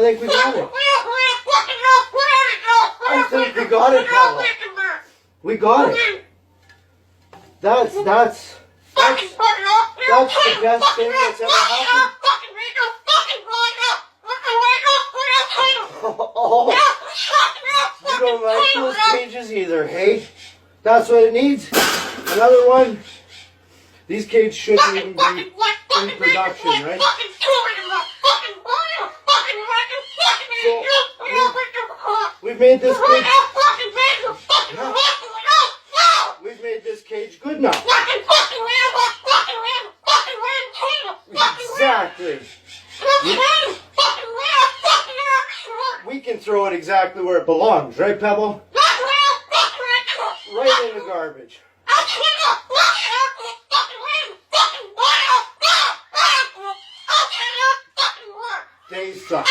I think we got it. I think we got it, Pablo. We got it. That's the best thing that's ever happened. Oh, you don't like those cages either, hey? That's what it needs. Another one. These cages shouldn't even be in production, right? So, we've made this cage. Yeah. We've made this cage good now. Exactly. We can throw it exactly where it belongs, right, Pebble? Right in the garbage. They suck.